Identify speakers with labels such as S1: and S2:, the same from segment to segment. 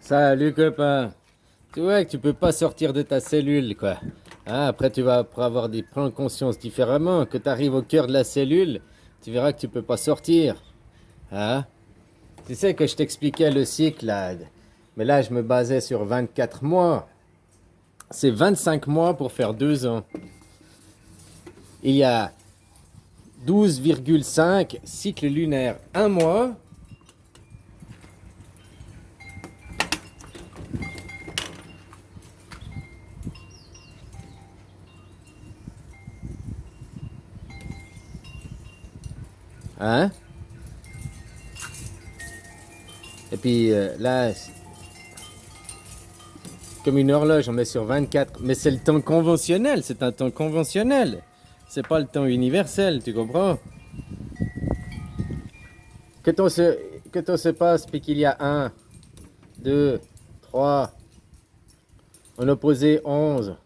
S1: Salut copain. Tu vois que tu peux pas sortir de ta cellule, quoi. Hein, après, tu vas avoir des prendre conscience différemment. Que tu arrives au cœur de la cellule, tu verras que tu peux pas sortir. Hein? Tu sais que je t'expliquais le cycle, là. Mais là, je me basais sur 24 mois. C'est 25 mois pour faire 2 ans. Il y a 12,5 cycles lunaires. Un mois. Hein? Et puis là, comme une horloge, on met sur 24. Mais c'est le temps conventionnel, c'est un temps conventionnel. C'est pas le temps universel, tu comprends? Que ton se, que ton se passe, puis qu'il y a un, 2, 3, en opposé 11,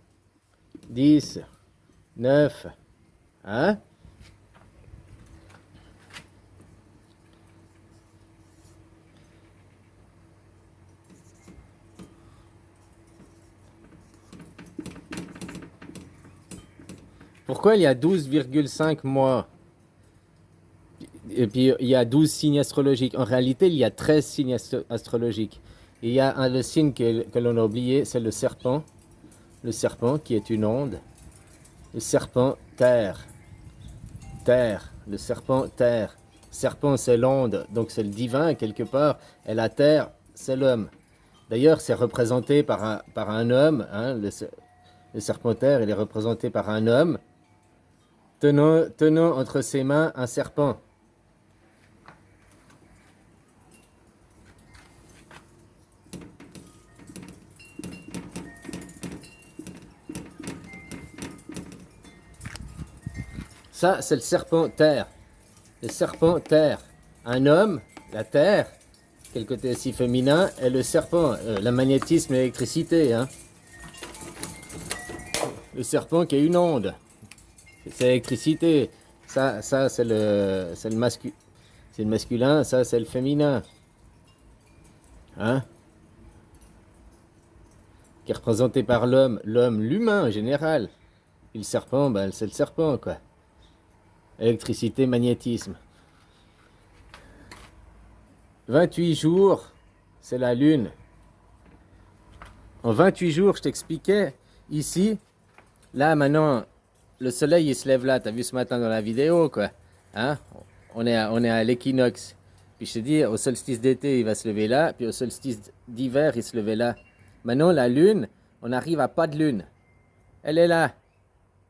S1: 10, 9, hein? Pourquoi il y a 12,5 mois? Et puis il y a 12 signes astrologiques. En réalité, il y a 13 signes astrologiques. Il y a le signe que l'on a oublié, c'est le serpent. Le serpent qui est une onde. Le serpent, terre. Terre. Le serpent, terre. Serpent, c'est l'onde, donc c'est le divin quelque part. Et la terre, c'est l'homme. D'ailleurs, c'est représenté par un homme. Hein, le serpentaire, il est représenté par un homme tenant entre ses mains un serpent. Ça, c'est le serpent terre. Le serpent terre. Un homme, la terre, quel côté aussi féminin, et le serpent, le magnétisme et l'électricité. Hein. Le serpent qui est une onde. C'est l'électricité. Ça c'est le masculin, ça, c'est le féminin. Hein? Qui est représenté par l'homme, l'humain en général. Et le serpent, ben, c'est le serpent, quoi. Électricité, magnétisme. 28 jours, c'est la lune. En 28 jours, je t'expliquais, ici, là, maintenant, le soleil, il se lève là. T'as vu ce matin dans la vidéo, quoi. Hein? On est à l'équinoxe. Puis je te dis, au solstice d'été, il va se lever là. Puis au solstice d'hiver, il se levait là. Maintenant, la lune, on arrive à pas de lune. Elle est là.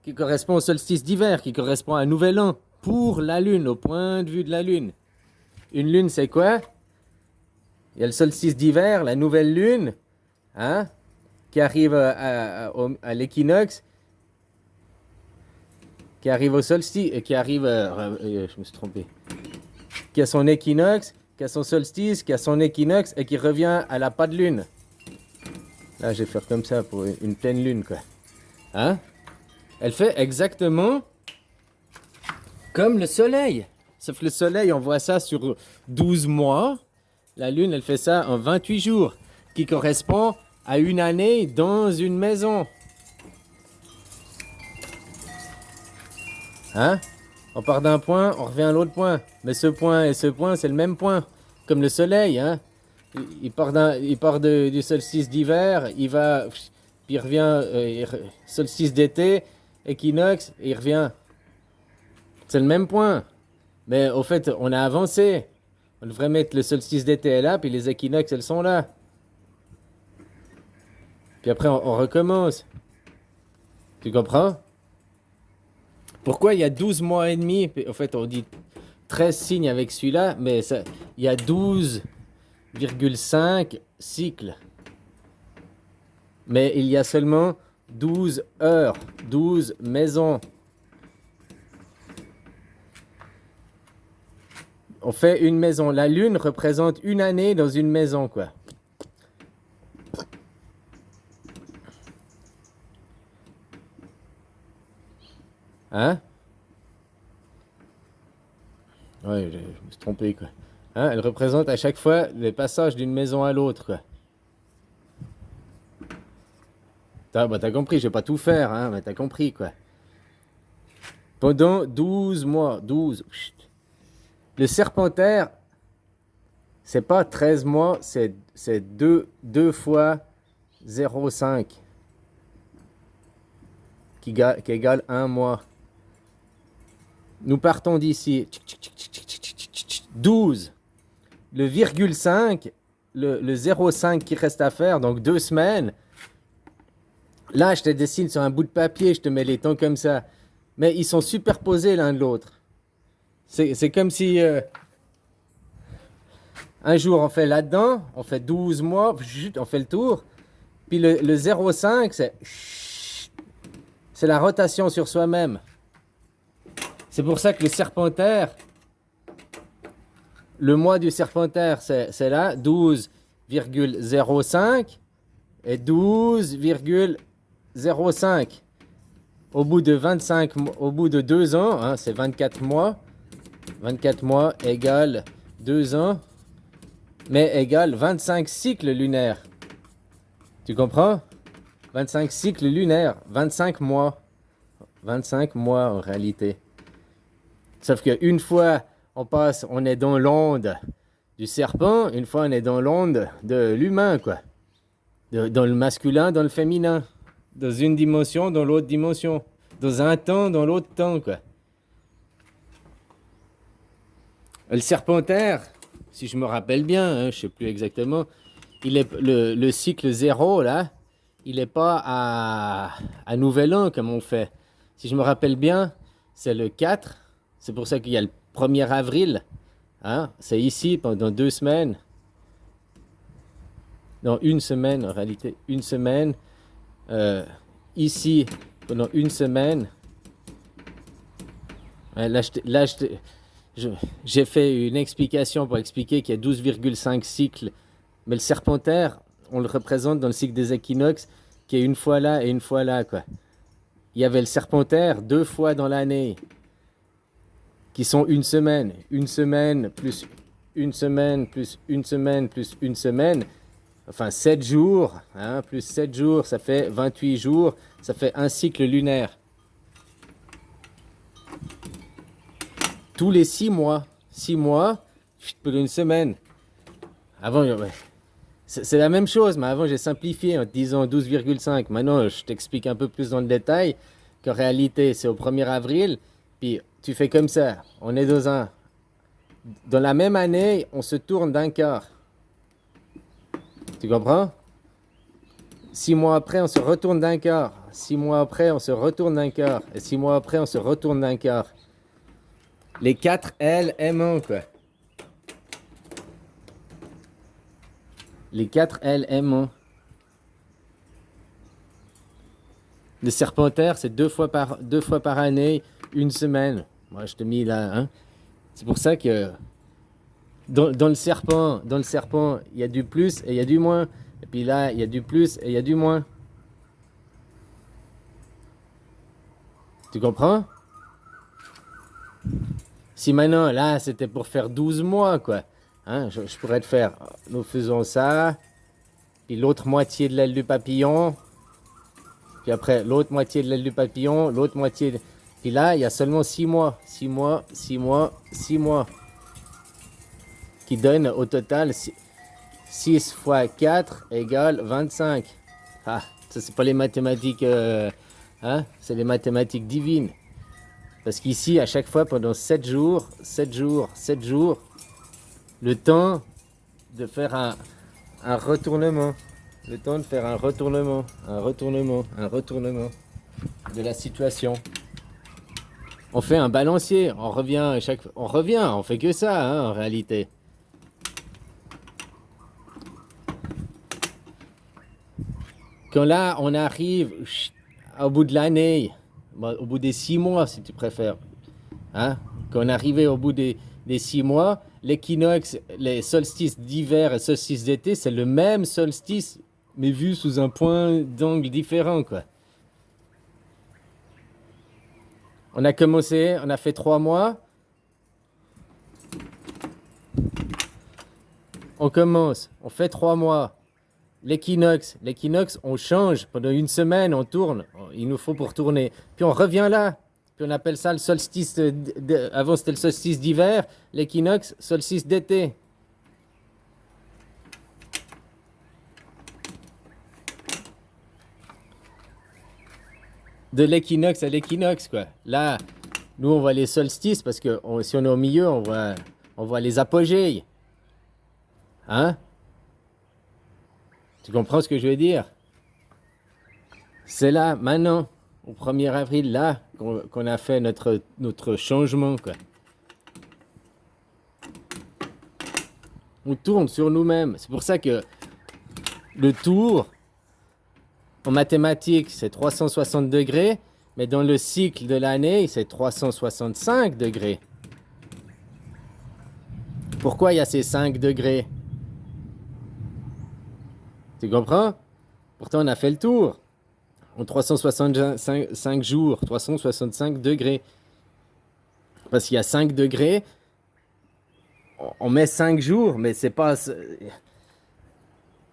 S1: Qui correspond au solstice d'hiver, qui correspond à un nouvel an. Pour la lune, au point de vue de la lune. Une lune, c'est quoi? Il y a le solstice d'hiver, la nouvelle lune, hein, qui arrive à l'équinoxe, qui arrive au solstice, qui arrive, je me suis trompé, qui a son équinoxe, qui a son solstice, qui a son équinoxe et qui revient à la pas de lune. Là, je vais faire comme ça pour une pleine lune, quoi. Hein? Elle fait exactement comme le soleil. Sauf que le soleil, on voit ça sur 12 mois. La lune, elle fait ça en 28 jours, qui correspond à une année dans une maison. Hein? On part d'un point, on revient à l'autre point. Mais ce point et ce point, c'est le même point. Comme le soleil, hein? Il part du solstice d'hiver, il va, puis il revient, solstice d'été, équinoxe, et il revient. C'est le même point. Mais au fait, on a avancé. On devrait mettre le solstice d'été est là, puis les équinoxes, elles sont là. Puis après, on recommence. Tu comprends? Pourquoi il y a 12 mois et demi? Au fait, on dit 13 signes avec celui-là, mais ça, il y a 12,5 cycles. Mais il y a seulement 12 heures, 12 maisons. On fait une maison. La lune représente une année dans une maison, quoi. Hein? Ouais, je me suis trompé, quoi. Hein? Elle représente à chaque fois le passage d'une maison à l'autre, quoi. T'as compris, je vais pas tout faire, hein, mais t'as compris, quoi. Pendant 12 mois, 12. Chut. Le serpentaire, c'est pas 13 mois, c'est 2 fois 0,5 qui égale 1 mois. Nous partons d'ici. 12. Le virgule 5, le 0,5 qui reste à faire, donc 2 semaines. Là, je te dessine sur un bout de papier, je te mets les temps comme ça. Mais ils sont superposés l'un de l'autre. C'est comme si un jour on fait là-dedans, on fait 12 mois, on fait le tour. Puis le 0,5, c'est la rotation sur soi-même. C'est pour ça que le serpentaire, le mois du serpentaire, c'est là, 12,05 et 12,05. Au bout de 2 ans, hein, c'est 24 mois. 24 mois égale 2 ans, mais égale 25 cycles lunaires. Tu comprends? 25 cycles lunaires, 25 mois. 25 mois en réalité. Sauf qu'une fois, on est dans l'onde du serpent, une fois on est dans l'onde de l'humain, quoi. Dans le masculin, dans le féminin. Dans une dimension, dans l'autre dimension. Dans un temps, dans l'autre temps, quoi. Le serpentaire, si je me rappelle bien, hein, je ne sais plus exactement, il est, le cycle 0, là, il n'est pas à Nouvel An comme on fait. Si je me rappelle bien, c'est le 4. C'est pour ça qu'il y a le 1er avril. Hein, c'est ici pendant 2 semaines. Non, 1 semaine en réalité. 1 semaine. Ici pendant 1 semaine. Là, j'ai fait une explication pour expliquer qu'il y a 12,5 cycles. Mais le serpentaire, on le représente dans le cycle des équinoxes, qui est une fois là et une fois là, quoi. Il y avait le serpentaire 2 fois dans l'année, qui sont 1 semaine. 1 semaine plus 1 semaine plus 1 semaine plus 1 semaine. Enfin, 7 jours, hein, plus 7 jours, ça fait 28 jours. Ça fait un cycle lunaire. Tous les 6 mois. 6 mois, pour 1 semaine. Avant, ouais. C'est la même chose, mais avant j'ai simplifié en te disant 12,5. Maintenant, je t'explique un peu plus dans le détail qu'en réalité, c'est au 1er avril. Puis tu fais comme ça. On est dans la même année, on se tourne d'un quart. Tu comprends? 6 mois après, on se retourne d'un quart. 6 mois après, on se retourne d'un quart. Et 6 mois après, on se retourne d'un quart. Les 4 L aimants, quoi. Les 4 L aimants. Le serpentaire, c'est 2 fois par année, 1 semaine. Moi, je te mis là. Hein. C'est pour ça que dans le serpent, il y a du plus et il y a du moins. Et puis là, il y a du plus et il y a du moins. Tu comprends? Si maintenant, là, c'était pour faire 12 mois, quoi. Hein, je pourrais te faire, nous faisons ça, puis l'autre moitié de l'aile du papillon, puis après l'autre moitié de l'aile du papillon, l'autre moitié, puis là, il y a seulement 6 mois, 6 mois, 6 mois, 6 mois, qui donne au total 6 fois 4 égale 25. Ah, ça c'est pas les mathématiques, hein, c'est les mathématiques divines. Parce qu'ici, à chaque fois, pendant 7 jours, le temps de faire un retournement. Le temps de faire un retournement de la situation. On fait un balancier, on revient, on fait que ça, hein, en réalité. Quand là, on arrive au bout de l'année, au bout des 6 mois, si tu préfères, hein, quand on est arrivé au bout des 6 mois, l'équinoxe, les solstices d'hiver et solstices d'été, c'est le même solstice, mais vu sous un point d'angle différent, quoi. On a commencé, on a fait 3 mois. On commence, on fait 3 mois. l'équinoxe. L'équinoxe, on change. Pendant une semaine, on tourne. Il nous faut pour tourner. Puis on revient là. Puis on appelle ça le solstice. Avant, c'était le solstice d'hiver. L'équinoxe, solstice d'été. De l'équinoxe à l'équinoxe, quoi. Là, nous, on voit les solstices parce que si on est au milieu, on voit les apogées. Hein? Tu comprends ce que je veux dire? C'est là, maintenant, au 1er avril, là, qu'on a fait notre changement, quoi. On tourne sur nous-mêmes. C'est pour ça que le tour, en mathématiques, c'est 360 degrés, mais dans le cycle de l'année, c'est 365 degrés. Pourquoi il y a ces 5 degrés? Tu comprends? Pourtant, on a fait le tour. En 365 jours, 365 degrés. Parce qu'il y a 5 degrés, on met 5 jours, mais c'est pas...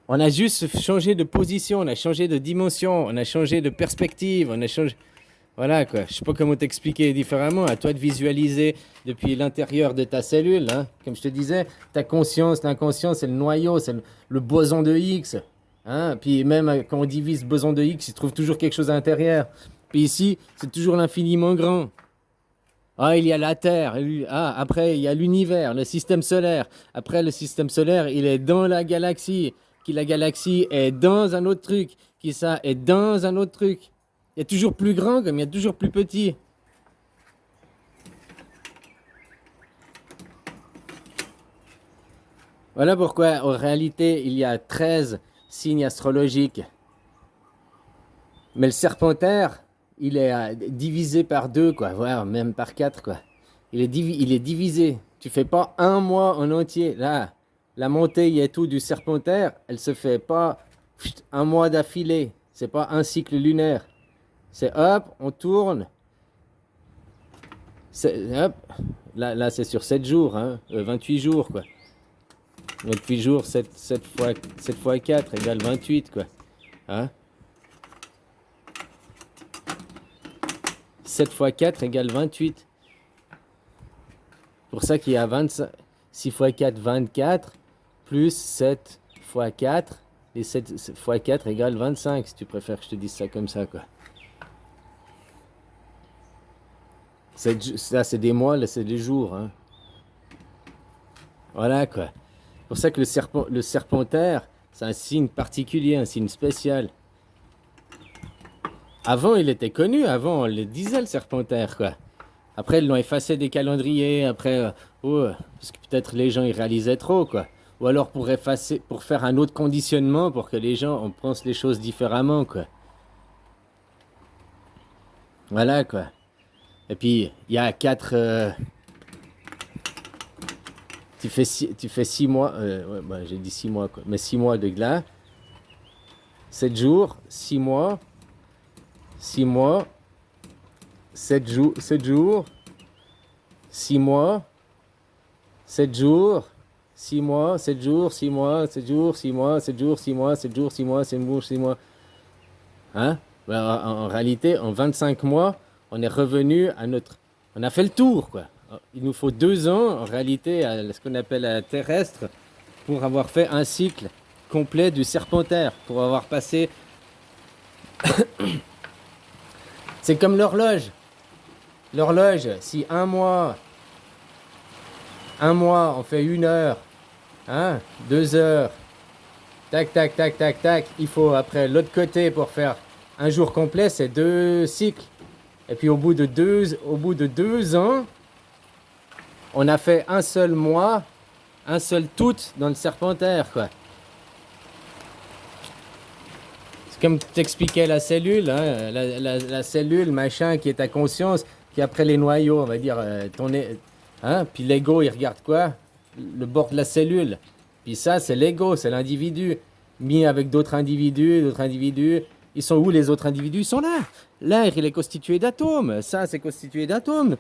S1: On a juste changé de position, on a changé de dimension, on a changé de perspective, on a changé... Voilà quoi, je sais pas comment t'expliquer différemment, à toi de visualiser depuis l'intérieur de ta cellule. Hein. Comme je te disais, ta conscience, l'inconscient, c'est le noyau, c'est le boson de Higgs. Hein. Puis même quand on divise le boson de Higgs, il se trouve toujours quelque chose à l'intérieur. Puis ici, c'est toujours l'infiniment grand. Ah, il y a la Terre. Ah, après, il y a l'univers, le système solaire. Après, le système solaire, il est dans la galaxie. Qui la galaxie est dans un autre truc. Qui ça est dans un autre truc. Il y a toujours plus grand comme il y a toujours plus petit. Voilà pourquoi, en réalité, il y a 13 signes astrologiques. Mais le Serpentaire, il est divisé par 2, quoi, voire même par 4, quoi. Il est divisé. Tu fais pas un mois en entier. Là, la montée et tout du Serpentaire, elle se fait pas un mois d'affilée. C'est pas un cycle lunaire. C'est hop, on tourne. Hop. Là c'est sur 7 jours, hein, 28 jours, quoi. 28 jours, 7 fois 4 égale 28, quoi. Hein? 7 fois 4 égale 28. Pour ça qu'il y a 6 fois 4, 24, plus 7 fois 4, et 7 fois 4 égale 25, si tu préfères que je te dise ça comme ça, quoi. Ça, c'est des mois, là, c'est des jours, hein. Voilà, quoi. C'est pour ça que le Serpentaire, c'est un signe particulier, un signe spécial. Avant, il était connu, avant, on le disait, le Serpentaire, quoi. Après, ils l'ont effacé des calendriers, après, parce que peut-être les gens, ils réalisaient trop, quoi. Ou alors pour faire un autre conditionnement, pour que les gens, on pense les choses différemment, quoi. Voilà, quoi. Et puis, il y a 4... tu fais 6 mois... ouais, bah, j'ai dit 6 mois, quoi. Mais 6 mois de glas. 7 jours, 6 mois. 6 mois. 7 jours. 6 mois. 7 jours. 6 mois. 7 jours. 6 mois. 7 jours. 6 mois. 7 jours. 6 mois. 7 jours. 6 mois. 7 jours. 6 mois. Hein? Ben, en réalité, en 25 mois... on est revenu à notre... on a fait le tour, quoi. Il nous faut 2 ans, en réalité, à ce qu'on appelle la terrestre, pour avoir fait un cycle complet du Serpentaire, pour avoir passé... C'est comme l'horloge. L'horloge, si un mois, on fait 1 heure, hein, 2 heures, tac, tac, tac, tac, tac, il faut après l'autre côté pour faire un jour complet, c'est 2 cycles. Et puis au bout de 2 ans, on a fait un seul mois, un seul tout dans le Serpentaire, quoi. C'est comme t'expliquais la cellule, hein, la cellule, machin, qui est ta conscience, qui après les noyaux, on va dire, hein, puis l'ego, il regarde quoi? Le bord de la cellule. Puis ça, c'est l'ego, c'est l'individu, mis avec d'autres individus. Ils sont où les autres individus? Ils sont là. L'air, il est constitué d'atomes. Ça, c'est constitué d'atomes.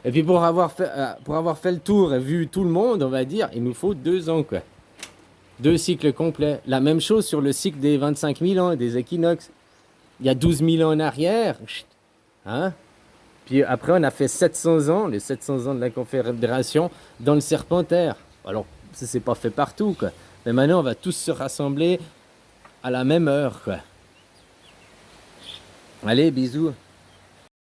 S1: Et puis pour avoir fait le tour et vu tout le monde, on va dire, il nous faut 2 ans, quoi. 2 cycles complets. La même chose sur le cycle des 25 000 ans, des équinoxes. Il y a 12 000 ans en arrière. Hein? Puis après, on a fait 700 ans, les 700 ans de la Confédération, dans le Serpentaire. Alors, ça s'est pas fait partout, quoi. Mais maintenant, on va tous se rassembler à la même heure, quoi. Allez, bisous.